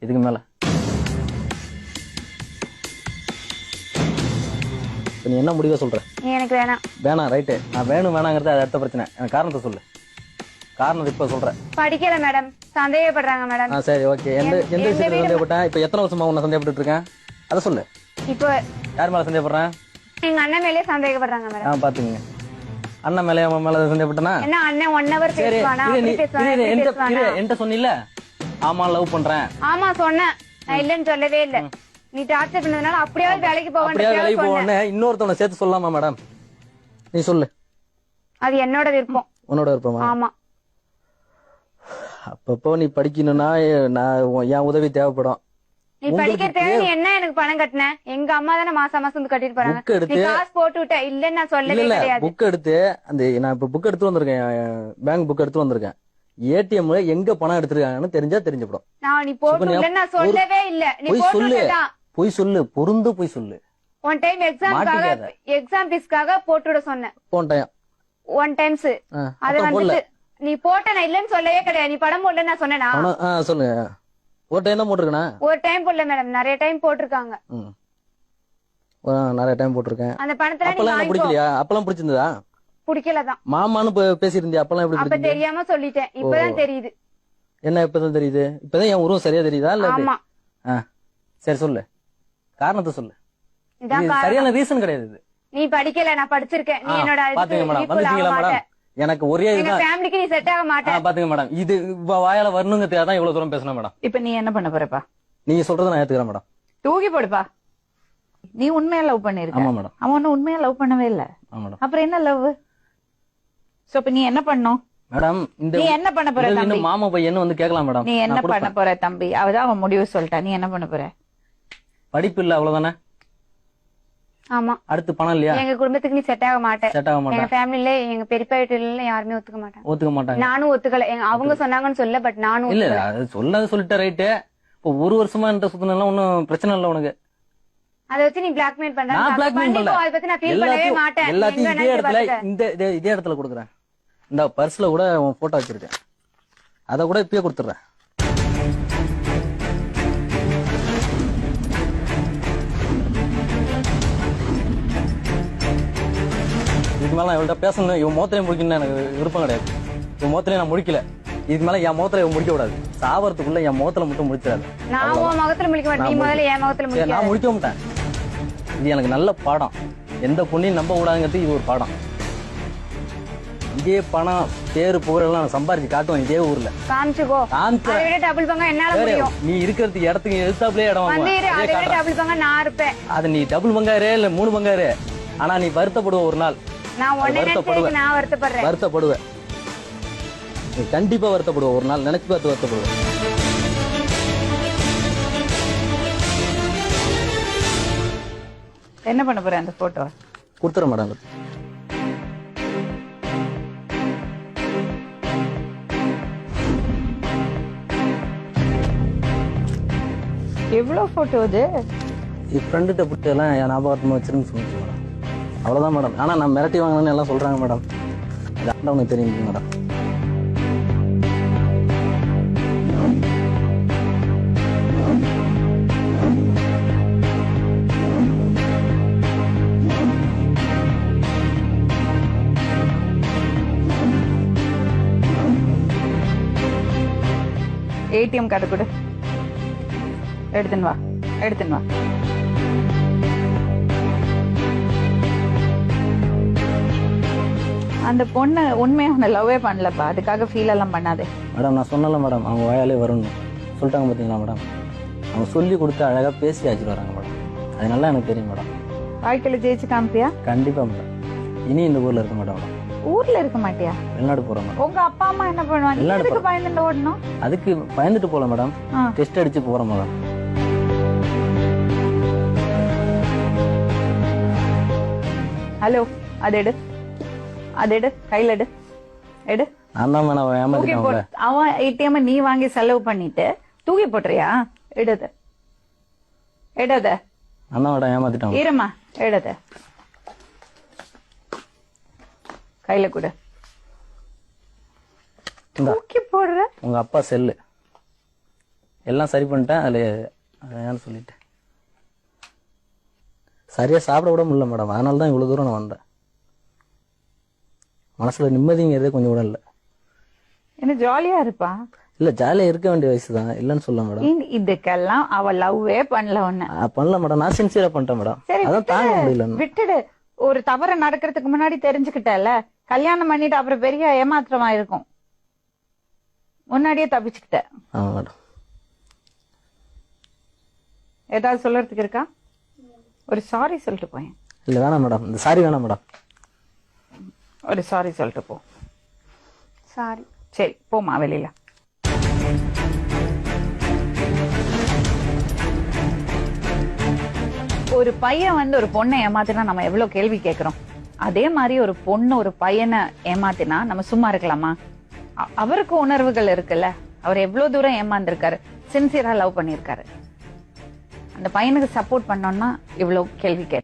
இதுக்கு மேல நீ என்ன முடிவா சொல்ற? எனக்கு வேணாம். வேணாம், ரைட்டு. நான் வேணும் வேணாங்கிறது அது அடுத்த பிரச்சனை. எனக்கு காரணத்தை சொல்லு. காரணத்தை இப்ப சொல்றேன். படிக்கல மேடம், சந்தேகப்படுறாங்க மேடம். சரி, ஓகே. எந்த விஷயத்துல சந்தேகப்பட்டேன்? இப்ப எத்தனை வருஷமா உன்னை சந்தேகப்பட்டு இருக்கேன்? அதை சொல்லு. இப்போ யார் மேல சந்தேகப்படுறேன்? எங்க அண்ணன் மேலே சந்தேகப்படுறாங்க மேடம். பாத்துங்க, அண்ணன் மேல அவன் மேல சந்தேகப்பட்டனா? என்ன அண்ணன் 1 hour பேசுவானா? என்கிட்ட சொன்னில ஆமா லவ் பண்றேன். ஆமா சொன்னேன், நான் இல்லன்னு சொல்லவே இல்ல. நீ டார்ச்சர் பண்ணதுனால அப்படியே வேலைக்கு போவேன். இன்னொருத்தவனை சேர்த்து சொல்லலாமா மேடம்? நீ சொல்லு. அது என்னோட விருப்பம். உன்னோட விருப்பமா? ஆமா. அப்பப்போ நீ படிக்கணும்னா நான் என் உதவி தேவைப்படும். நீ படிக்க தேவை. என்ன எனக்கு பணம் கட்டின? எங்க அம்மா தானே மாசம் மாசம் வந்து கட்டிட்டு போறாங்க. நீ காசு போட்டு விட்ட இல்லன்னு நான் சொல்லவே கிடையாது. புக் எடுத்து நான் இப்ப புக் எடுத்து வந்திருக்கேன், பேங்க் புக் எடுத்து வந்திருக்கேன். ஏடிஎம்ல எங்க பணம் எடுத்துருக்காங்கன்னு தெரிஞ்சா தெரிஞ்சுப்படும். நான் நீ போட்டு இல்லன்னு நான் சொல்லவே இல்ல. நீ போட்டு போய் சொல்லு, பொருந்து போய் சொல்லு. ஒன் டைம் எக்ஸாம் ஃபீஸ்க்காக போட்டு விட சொன்னேன். ஒன் டைம்ஸ் அது வந்து நீ போட்ட நான் இல்லன்னு சொல்லவே கிடையாது. நீ படம் போடல நான் சொன்னேனா? சொல்லுங்க. ஒரு டைம் தான் போட்டிருக்கேனா? ஒரு டைம் போடல மேடம், நிறைய டைம் போட்டிருக்காங்க. நிறைய டைம் போட்டிருக்கேன். அந்த பணத்துல அப்பலாம் பிடிக்கலையா? அப்பலாம் பிடிச்சிருந்ததா? பிடிக்கலதான். மாமான்னு பேசியிருந்தியா? அப்பலாம் எப்படி? அப்ப தெரியாம சொல்லிட்டேன், இப்பதான் தெரியுது. என்ன இப்பதான் தெரியுது? இப்பதான் என் உருவம் சரியா தெரியுதா? இல்ல ஆமா. சரி சொல்லு, காரணத்தை சொல்லு. சரியான ரீசன் கிடையாது இது. நீ படிக்கல, நான் படிச்சிருக்கேன். நீ என்னோட பாத்துங்க மேடம், வந்துட்டீங்களா மேடம்? எனக்கு ஒரே ஃபேமிலிக்கு நீ செட் ஆக மாட்டே. பாத்துங்க மேடம், இது வாயால வரணுங்கிறதுக்காக தான் இவ்வளவு தூரம் பேசணும் மேடம். இப்ப நீ என்ன பண்ண போறப்பா? நீங்க சொல்றதை நான் ஏத்துக்கிறேன் மேடம். தூக்கி போடுப்பா. நீ உண்மையா லவ் பண்ணிருக்க? ஆமா மேடம். அவன் ஒன்னும் உண்மையா லவ் பண்ணவே இல்ல. அப்புறம் என்ன லவ்? சோ இப்ப நீ என்ன பண்ணும் மேடம்? நீ என்ன பண்ண போற தம்பி? மாமா பையன் வந்து கேட்கலாம் மேடம். நீ என்ன பண்ண போற தம்பி? அவதான் அவன் முடிவு சொல்லிட்டா. நீ என்ன பண்ண போற? படிப்பு இல்ல, அவ்வளவுதானே? ஆமா. அடுத்து பணம் இல்லையா? எங்க குடும்பத்துக்கு நீ செட் ஆக மாட்டே. செட் ஆக மாட்டே. எங்க ஃபேமிலில எங்க பெரியப்பா வீட்டுல யாருமே ஒத்துக்க மாட்டாங்க. நானும் ஒத்துக்கல. அவங்க சொன்னாங்கன்னு சொல்ல, பட் நானும் இல்ல. அது சொல்லிட்ட ரைட்டு. இப்போ ஒரு வருஷமா என்கிட்ட சுத்தினால ஒன்னும் பிரச்சனை இல்ல உனக்கு. அத வச்சு நீ பிளாக்மெயில் பண்ற? நான் பிளாக்மெயில் பண்ணல. அத பத்தி நான் ஃபீல் பண்ணவே மாட்டேன். எல்லாத்தையும் இதே இடத்துல கொடுக்குறேன். இந்த பர்ஸ்ல கூட உன் போட்டோ வச்சிருக்கேன், அத கூட இப்பயே கொடுத்துறேன். இதுக்கு மேல இவள்கிட்ட பேசணும், இவன் மோத்திரையும் முடிக்கணும்னு எனக்கு விருப்பம் கிடையாது. இவன் மோத்திரையும் நான் முடிக்கல. இதுக்கு மேல என் முகத்துல முடிக்க கூடாது. சாவறதுக்குள்ள என் முகத்துல மட்டும் முடிச்சிடாது. நான் உன் முகத்துல முடிக்க மாட்டேன், நீ முதல்ல என் முகத்துல முடிக்க. நான் முடிக்க மாட்டேன். இது எனக்கு நல்ல பாடம். எந்த பொண்ணையும் நம்ப கூடாதுங்கிறது இது ஒரு பாடம். இதே பணம் பேரு புகழெல்லாம் நான் சம்பாரிச்சு காட்டுவேன் இதே ஊர்ல. காமிச்சுக்கோ. அதை விட டபுள் பங்கா என்னால முடியும். நீ இருக்கிறதுக்கு இடத்துக்கு எதிர்த்தாப்லயே இடம் வந்து அதை விட டபுள் பங்கா நான் இருப்பேன். அது நீ டபுள் பங்காரு இல்ல 3 பங்காரு, ஆனா நீ வருத்தப்படுவ ஒரு நாள். நான் வருத்தப்படுவேன். நீ கண்டிப்பா வருத்தப்படுவ ஒரு நாள். நினைச்சு பார்த்து வருத்தப்படுவ. என்ன பண்ண போற? அந்த போட்டோ கொடுத்துற மேடம். எவ்வளவு போட்டோ இது? என் ஃப்ரெண்டுகிட்ட பிடிச்சதெல்லாம் என் ஞாபகமா வச்சிருந்து சொல்லிச்சு மேடம். அவ்வளவுதான் மேடம். ஆனா நான் மிரட்டி வாங்கினேன்னு எல்லாம் சொல்றாங்க மேடம். இது உனக்கு தெரியும் மேடம். ஏடிஎம் கார்டு கொடு, எடுத்துன்னு வா. அந்த பொண்ணு உண்மையா உன்னை லவ்வே பண்ணலப்பா, அதுக்காக ஃபீல் எல்லாம் பண்ணாதே. மேடம் நான் சொன்னல மேடம், அவங்க வாயாலே வரணும் சொல்லிட்டாங்க பாத்தீங்களா மேடம். அவங்க சொல்லி கொடுத்து அழகா பேசி ஆச்சுட்டு வராங்க மேடம். அது நல்லா எனக்கு தெரியும் மேடம். வாழ்க்கையில ஜெயிச்சு காமிப்பியா? கண்டிப்பா மேடம். இனி இந்த ஊர்ல இருக்க மாட்டேன் மேடம். ஊர்ல இருக்க மாட்டியா? வெளிநாடு போறேன் மேடம். உங்க அப்பா அம்மா என்ன பண்ணுவாங்க? எதுக்கு பயந்துட்டு ஓடணும்? அதுக்கு பயந்துட்டு போல மேடம், டெஸ்ட் அடிச்சு போறேன் மேடம். ஹலோ, அது எடு, கையில எடு. நான் தான் மேடம் ஏமாத்திட்டேன். அவன் ஏடிஎம் நீ வாங்கி செலவு பண்ணிட்டு தூக்கி போட்டுறியா? எடுது. அண்ணா மேடம் ஏமாத்திட்டான். இருமா, எடுது. கையில கூட தூக்கி போடுற. உங்க அப்பா செல்லு எல்லாம் சரி பண்ணிட்டேன். அதில் ஏன்னு சொல்லிட்டேன். சரியா சாப்பிட கூட முடியல மேடம். அதனால தான் இவ்வளவு தூரம் நான் வந்தேன். மனசுல நிம்மதிங்கிறதே கொஞ்சம் கூட இல்லை. என்ன ஜாலியா இருப்பா? இல்ல ஜாலியா இருக்க வேண்டிய வயசு தான், இல்லன்னு சொல்ல மேடம். இதுக்கெல்லாம் அவ லவ்வே பண்ணல ஒண்ணு. பண்ணல மேடம், நான் சின்சியரா பண்ணிட்டேன் மேடம். அதான் தாங்க முடியல. விட்டுடு. ஒரு தவறு நடக்கிறதுக்கு முன்னாடி தெரிஞ்சுக்கிட்டல, கல்யாணம் பண்ணிட்டு அப்புறம் பெரிய ஏமாற்றமா இருக்கும். முன்னாடியே தப்பிச்சுக்கிட்ட. ஆமா மேடம். ஏதாவது சொல்றதுக்கு இருக்கா? ஒரு சாரி சொல்லிட்டு போய். இல்ல வேணாம் மேடம், இந்த சாரி வேணாம் மேடம். ஒரு சாரி சொல்லிட்டு போ. சாரி. சரி போமா வெளியில. ஒரு பையன் ஒரு பொண்ணை ஏமாத்தினா நம்ம எவ்வளவு கேள்வி கேட்கிறோம். அதே மாதிரி ஒரு பொண்ணு ஒரு பையனை ஏமாத்தினா நம்ம சும்மா இருக்கலாமா? அவருக்கு உணர்வுகள் இருக்குல்ல. அவர் எவ்வளவு தூரம் ஏமாந்திருக்காரு, சின்சியரா லவ் பண்ணிருக்காரு. அந்த பையனுக்கு சப்போர்ட் பண்ணோம்னா இவ்வளவு கேள்வி கேட்க